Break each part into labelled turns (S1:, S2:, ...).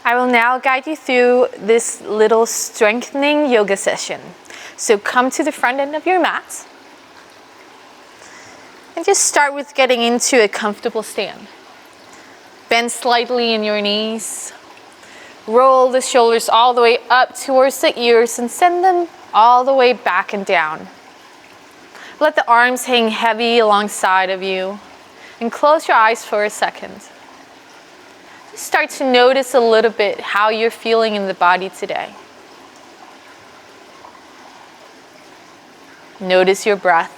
S1: I will now guide you through this little strengthening yoga session. So come to the front end of your mat and just start with getting into a comfortable stand. Bend slightly in your knees. Roll the shoulders all the way up towards the ears and send them all the way back and down. Let the arms hang heavy alongside of you and close your eyes for a second. Just start to notice a little bit how you're feeling in the body today. Notice your breath.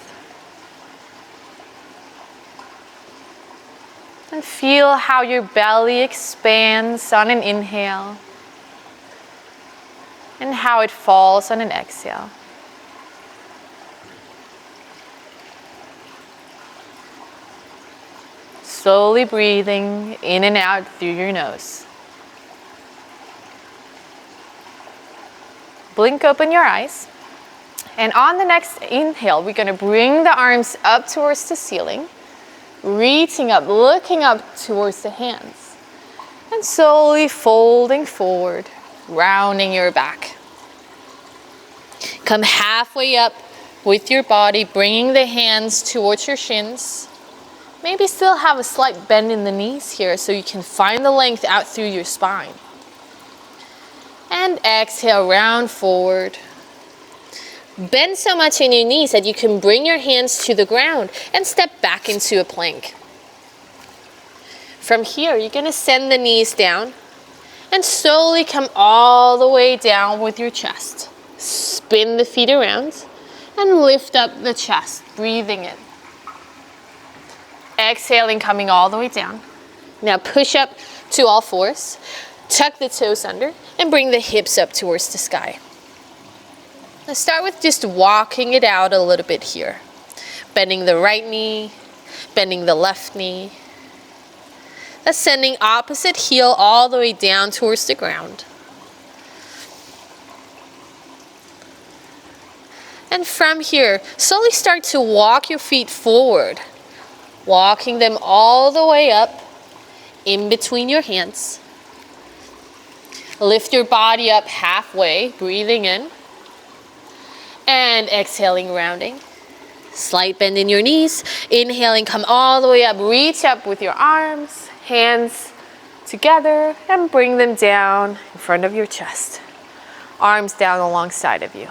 S1: And feel how your belly expands on an inhale and how it falls on an exhale. Slowly breathing in and out through your nose. Blink open your eyes. And on the next inhale, we're going to bring the arms up towards the ceiling. Reaching up, looking up towards the hands. And slowly folding forward, rounding your back. Come halfway up with your body, bringing the hands towards your shins. Maybe still have a slight bend in the knees here so you can find the length out through your spine. And exhale, round forward. Bend so much in your knees that you can bring your hands to the ground and step back into a plank. From here, you're going to send the knees down and slowly come all the way down with your chest. Spin the feet around and lift up the chest, breathing in. Exhaling, coming all the way down. Now push up to all fours, tuck the toes under, and bring the hips up towards the sky. Let's start with just walking it out a little bit here. Bending the right knee, bending the left knee. That's sending opposite heel all the way down towards the ground. And from here, slowly start to walk your feet forward. Walking them all the way up in between your hands. Lift your body up halfway, breathing in. And exhaling, rounding. Slight bend in your knees. Inhaling, come all the way up. Reach up with your arms, hands together, and bring them down in front of your chest. Arms down alongside of you.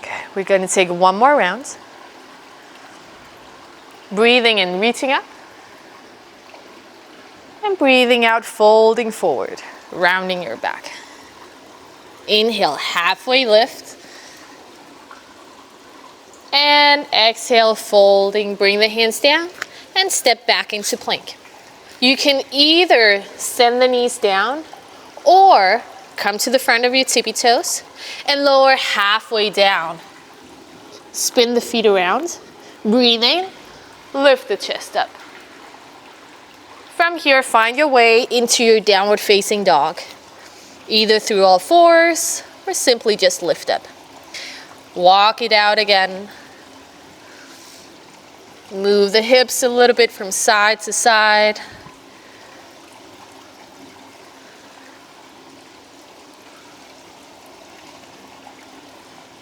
S1: Okay, we're going to take one more round. Breathing in, reaching up. And breathing out, folding forward, rounding your back. Inhale, halfway lift. And exhale, folding. Bring the hands down and step back into plank. You can either send the knees down or come to the front of your tippy toes and lower halfway down. Spin the feet around. Breathing. Lift the chest up. From here, find your way into your downward facing dog. Either through all fours or simply just lift up. Walk it out again. Move the hips a little bit from side to side.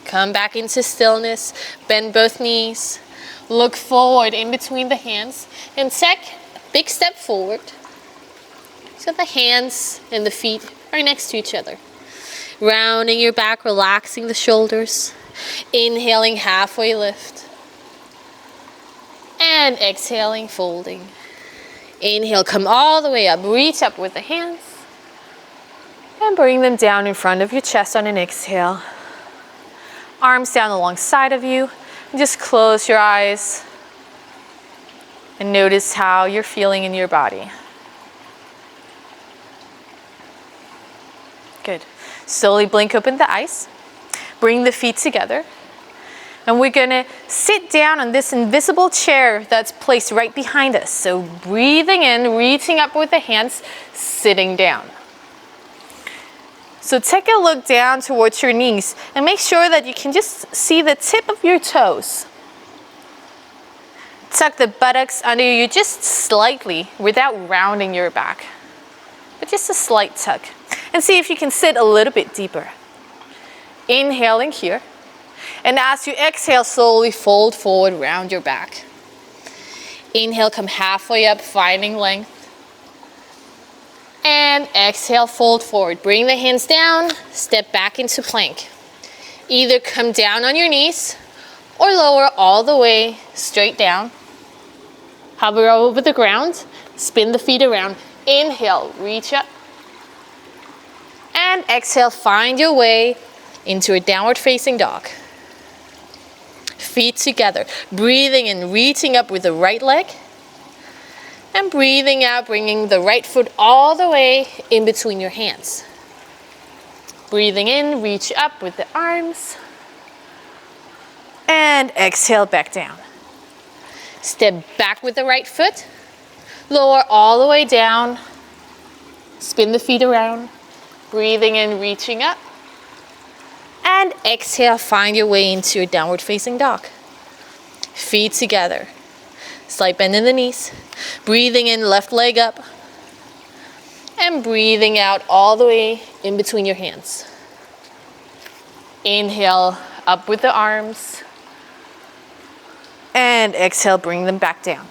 S1: Come back into stillness. Bend both knees. Look forward in between the hands and take a big step forward. So the hands and the feet are next to each other. Rounding your back, relaxing the shoulders. Inhaling, halfway lift. And exhaling, folding. Inhale, come all the way up. Reach up with the hands. And bring them down in front of your chest on an exhale. Arms down alongside of you. Just close your eyes. And notice how you're feeling in your body. Good. Slowly blink open the eyes. Bring the feet together. And we're going to sit down on this invisible chair that's placed right behind us. So breathing in, reaching up with the hands, sitting down. So take a look down towards your knees and make sure that you can just see the tip of your toes. Tuck the buttocks under you just slightly without rounding your back. but just a slight tug. And see if you can sit a little bit deeper. Inhaling here. And as you exhale, slowly fold forward, round your back. Inhale, come halfway up, finding length. And exhale, fold forward. Bring the hands down, step back into plank. Either come down on your knees or lower all the way straight down. Hover over the ground, spin the feet around. Inhale, reach up. And exhale, find your way into a downward facing dog. Feet together, breathing in, reaching up with the right leg. And breathing out, bringing the right foot all the way in between your hands. Breathing in, reach up with the arms. And exhale, back down. Step back with the right foot. Lower all the way down. Spin the feet around. Breathing in, reaching up. And exhale, find your way into a downward facing dog. Feet together. Slight bend in the knees. Breathing in, left leg up. And breathing out all the way in between your hands. Inhale, up with the arms. And exhale, bring them back down.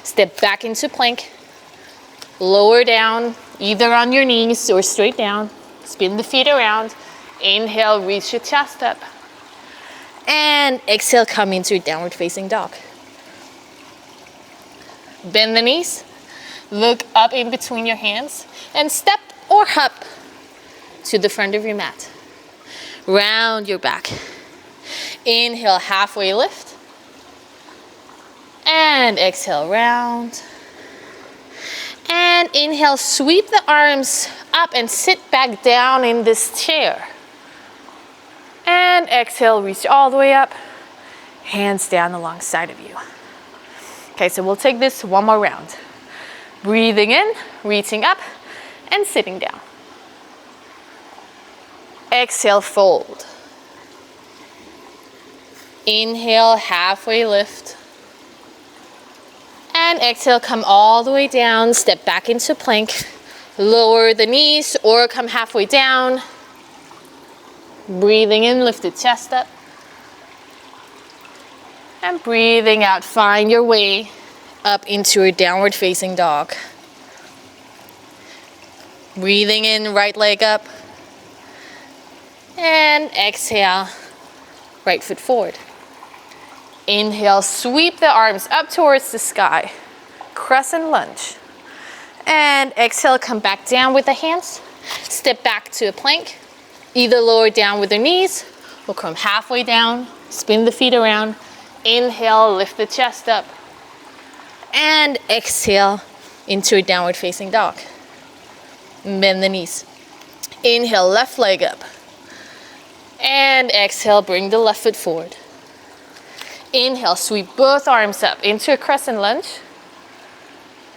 S1: Step back into plank. Lower down, either on your knees or straight down. Spin the feet around. Inhale, reach your chest up. And exhale, come into downward facing dog. Bend the knees. Look up in between your hands. And step or hop to the front of your mat. Round your back. Inhale, halfway lift. And exhale, round. And inhale, sweep the arms up and sit back down in this chair. And exhale, reach all the way up. Hands down alongside of you. Okay, so we'll take this one more round. Breathing in, reaching up, and sitting down. Exhale, fold. Inhale, halfway lift. And exhale, come all the way down, step back into plank. Lower the knees or come halfway down. Breathing in, lift the chest up. And breathing out, find your way up into a downward facing dog. Breathing in, right leg up. And exhale, right foot forward. Inhale, sweep the arms up towards the sky. Crescent lunge. And exhale, come back down with the hands. Step back to a plank. Either lower down with the knees or come halfway down. Spin the feet around. Inhale, lift the chest up. And exhale into a downward facing dog. Bend the knees. Inhale, left leg up. And exhale, bring the left foot forward. Inhale, sweep both arms up into a crescent lunge.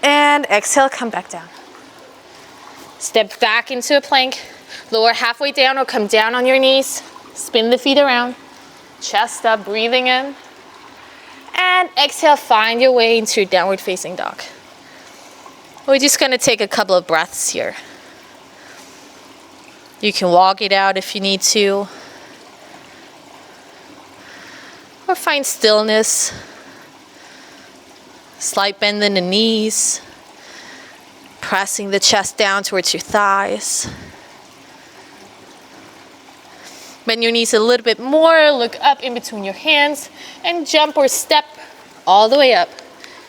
S1: And exhale, come back down. Step back into a plank. Lower halfway down or come down on your knees. Spin the feet around. Chest up, breathing in. And exhale, find your way into downward facing dog. We're just going to take a couple of breaths here. You can walk it out if you need to. Or find stillness. Slight bend in the knees. Pressing the chest down towards your thighs. Bend your knees a little bit more. Look up in between your hands. And jump or step all the way up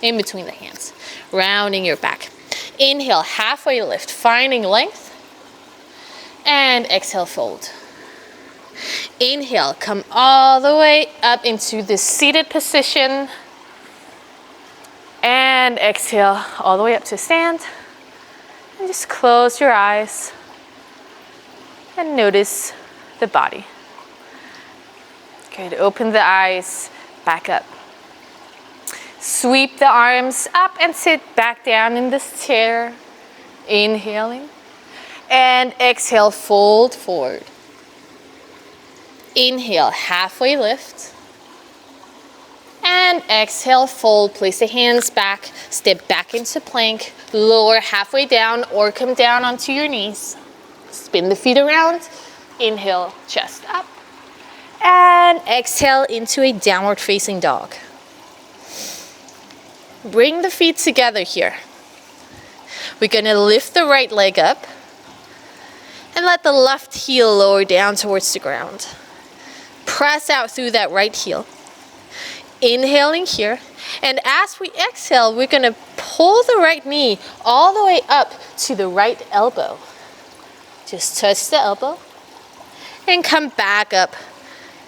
S1: in between the hands. Rounding your back. Inhale, halfway lift. Finding length. And exhale, fold. Inhale, come all the way up into this seated position. And exhale, all the way up to stand. And just close your eyes. And notice the body. Good, open the eyes, back up. Sweep the arms up and sit back down in this chair. Inhaling. And exhale, fold forward. Inhale, halfway lift. And exhale, fold, place the hands back, step back into plank, lower halfway down or come down onto your knees. Spin the feet around, inhale, chest up, and exhale into a downward facing dog. Bring the feet together here. We're gonna lift the right leg up and let the left heel lower down towards the ground. Press out through that right heel. Inhaling here, and as we exhale, we're gonna pull the right knee all the way up to the right elbow. Just touch the elbow and come back up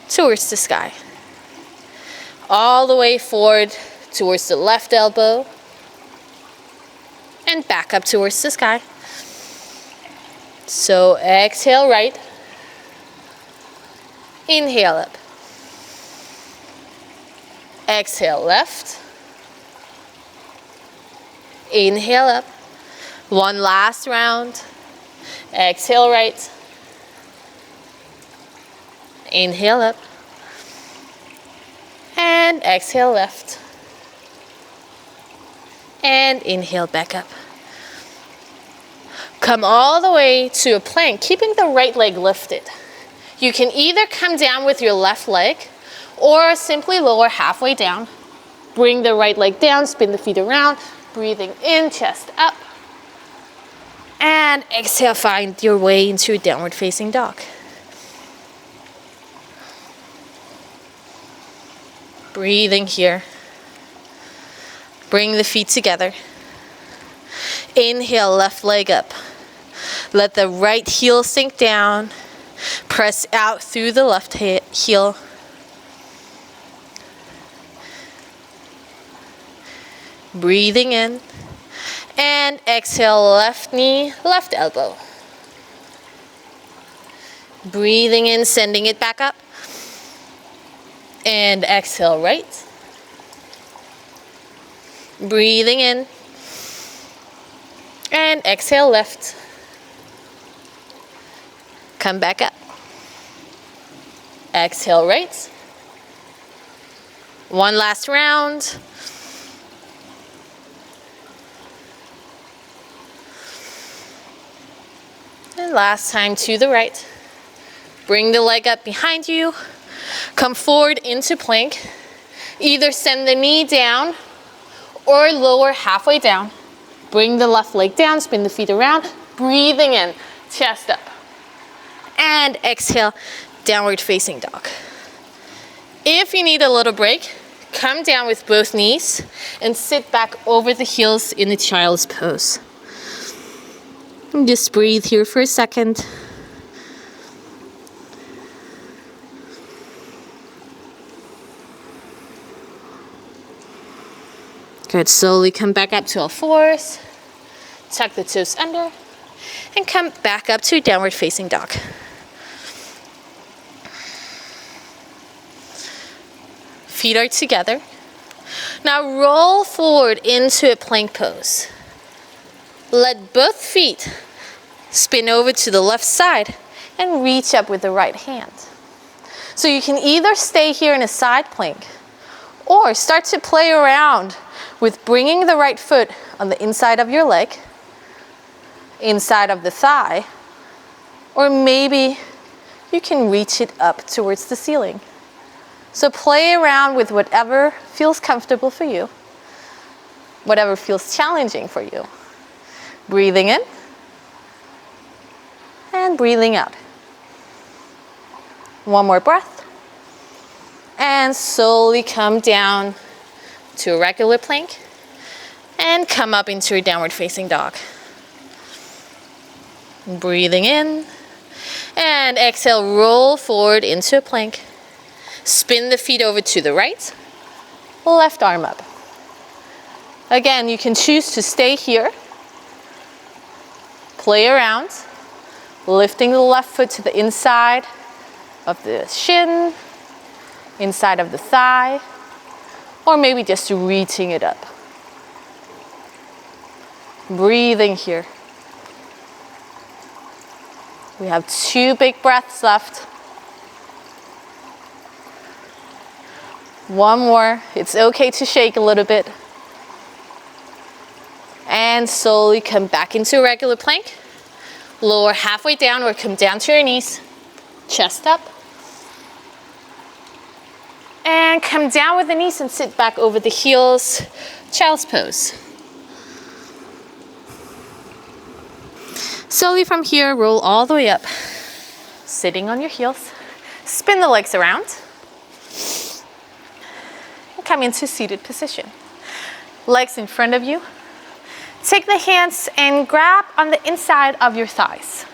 S1: towards the sky. All the way forward towards the left elbow and back up towards the sky. So exhale right, inhale up. Exhale left, inhale up. One last round. Exhale right, inhale up, and exhale left, and inhale back up. Come all the way to a plank, keeping the right leg lifted. You can either come down with your left leg or simply lower halfway down. Bring the right leg down, spin the feet around, breathing in, chest up. And exhale, find your way into a downward facing dog. Breathing here. Bring the feet together. Inhale, left leg up. Let the right heel sink down. Press out through the left heel. Breathing in. And exhale, left knee, left elbow. Breathing in, sending it back up. And exhale, right. Breathing in. And exhale, left. Come back up. Exhale, right. One last round. And last time to the right. Bring the leg up behind you. Come forward into plank. Either send the knee down or lower halfway down. Bring the left leg down, spin the feet around. Breathing in, chest up. And exhale, downward facing dog. If you need a little break, come down with both knees and sit back over the heels in the child's pose. And just breathe here for a second. Good, slowly come back up to all fours. Tuck the toes under and come back up to downward facing dog. Feet are together. Now roll forward into a plank pose. Let both feet spin over to the left side and reach up with the right hand. So you can either stay here in a side plank or start to play around with bringing the right foot on the inside of your leg, inside of the thigh, or maybe you can reach it up towards the ceiling. So play around with whatever feels comfortable for you, whatever feels challenging for you. Breathing in and breathing out. One more breath. And slowly come down to a regular plank and come up into a downward facing dog. Breathing in and exhale, roll forward into a plank. Spin the feet over to the right, left arm up. Again, you can choose to stay here. Play around, lifting the left foot to the inside of the shin, inside of the thigh, or maybe just reaching it up. Breathing here. We have 2 big breaths left. One more. It's okay to shake a little bit. And slowly come back into a regular plank. Lower halfway down or come down to your knees. Chest up. And come down with the knees and sit back over the heels. Child's pose. Slowly from here, roll all the way up. Sitting on your heels. Spin the legs around. And come into seated position. Legs in front of you. Take the hands and grab on the inside of your thighs.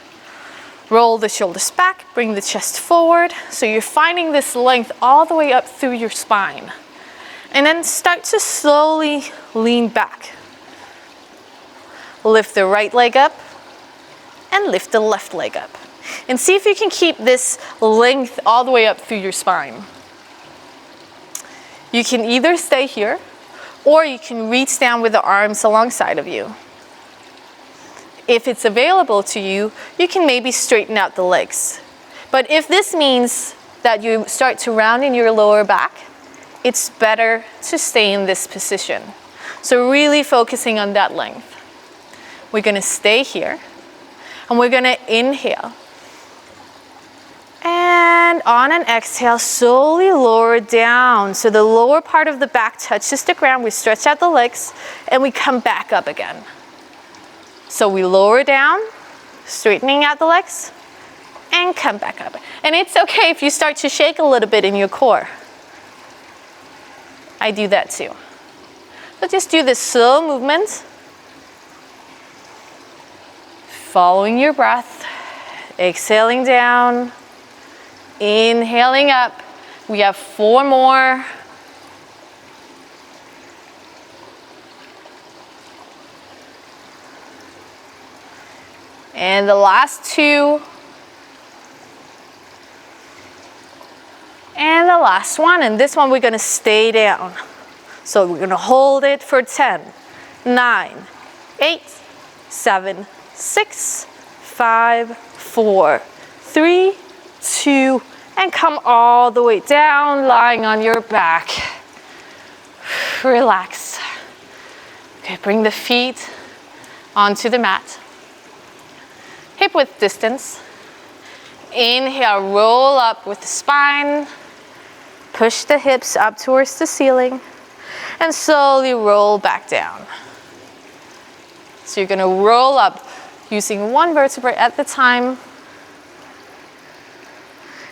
S1: Roll the shoulders back, bring the chest forward. So you're finding this length all the way up through your spine. And then start to slowly lean back. Lift the right leg up and lift the left leg up. And see if you can keep this length all the way up through your spine. You can either stay here or you can reach down with the arms alongside of you. If it's available to you, you can maybe straighten out the legs. But if this means that you start to round in your lower back, it's better to stay in this position. So really focusing on that length. We're gonna stay here, and we're gonna inhale. And on an exhale, slowly lower down. So the lower part of the back touches the ground. We stretch out the legs and we come back up again. So we lower down, straightening out the legs and come back up. And it's okay if you start to shake a little bit in your core. I do that too. So just do this slow movement. Following your breath, exhaling down. Inhaling up. We have 4 more. And the last 2. And the last one. And this one we're going to stay down. So we're going to hold it for 10, 9, 8, 7, 6, 5, 4, 3, 2, and come all the way down, lying on your back. Relax. Okay, bring the feet onto the mat. Hip width distance. Inhale, roll up with the spine. Push the hips up towards the ceiling. And slowly roll back down. So you're gonna roll up using one vertebrae at the time.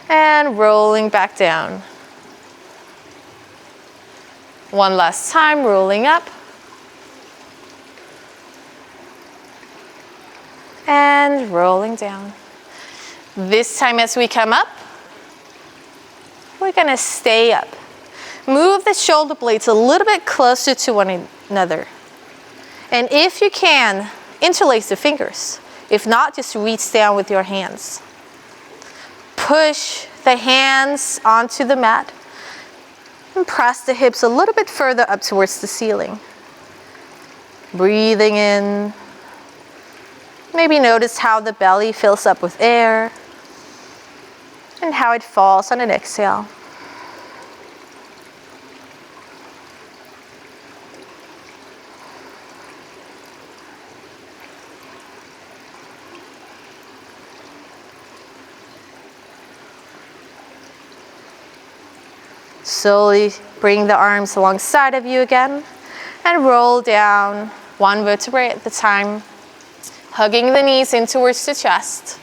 S1: And rolling back down. One last time, rolling up. And rolling down. This time as we come up, we're gonna stay up. Move the shoulder blades a little bit closer to one another. And if you can, interlace the fingers. If not, just reach down with your hands. Push the hands onto the mat and press the hips a little bit further up towards the ceiling. Breathing in. Maybe notice how the belly fills up with air and how it falls on an exhale. Slowly bring the arms alongside of you again and roll down one vertebrae at a time, hugging the knees in towards the chest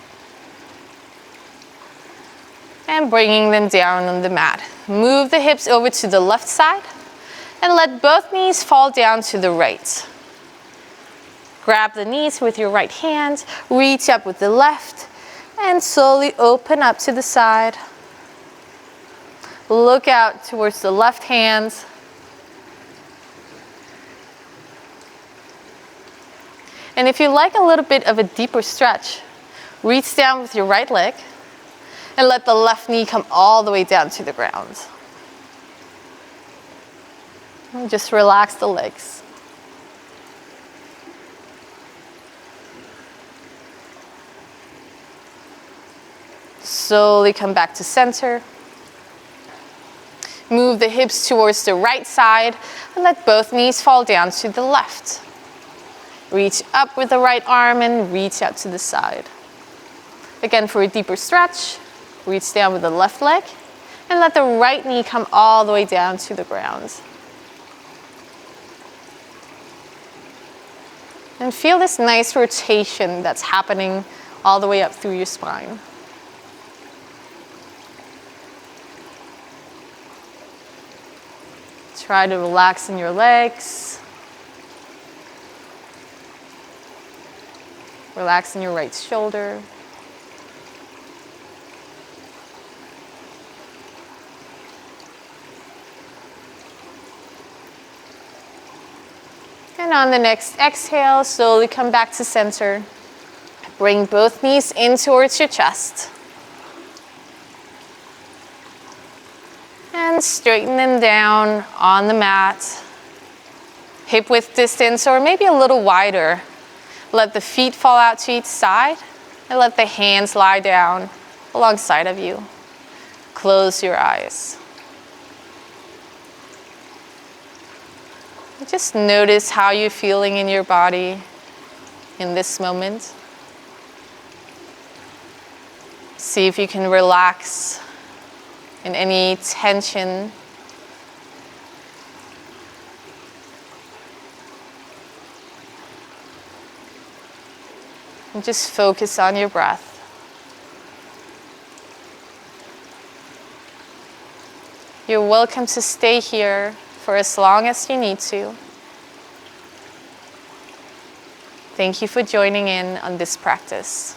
S1: and bringing them down on the mat. Move the hips over to the left side and let both knees fall down to the right. Grab the knees with your right hand, reach up with the left, and slowly open up to the side. Look out towards the left hand. And if you like a little bit of a deeper stretch, reach down with your right leg and let the left knee come all the way down to the ground. And just relax the legs. Slowly come back to center. Move the hips towards the right side and let both knees fall down to the left. Reach up with the right arm and reach out to the side. Again, for a deeper stretch, reach down with the left leg and let the right knee come all the way down to the ground. And feel this nice rotation that's happening all the way up through your spine. Try to relax in your legs. Relax in your right shoulder. And on the next exhale, slowly come back to center. Bring both knees in towards your chest. And straighten them down on the mat. Hip width distance or maybe a little wider. Let the feet fall out to each side and let the hands lie down alongside of you. Close your eyes. Just notice how you're feeling in your body in this moment. See if you can relax in any tension. And just focus on your breath. You're welcome to stay here for as long as you need to. Thank you for joining in on this practice.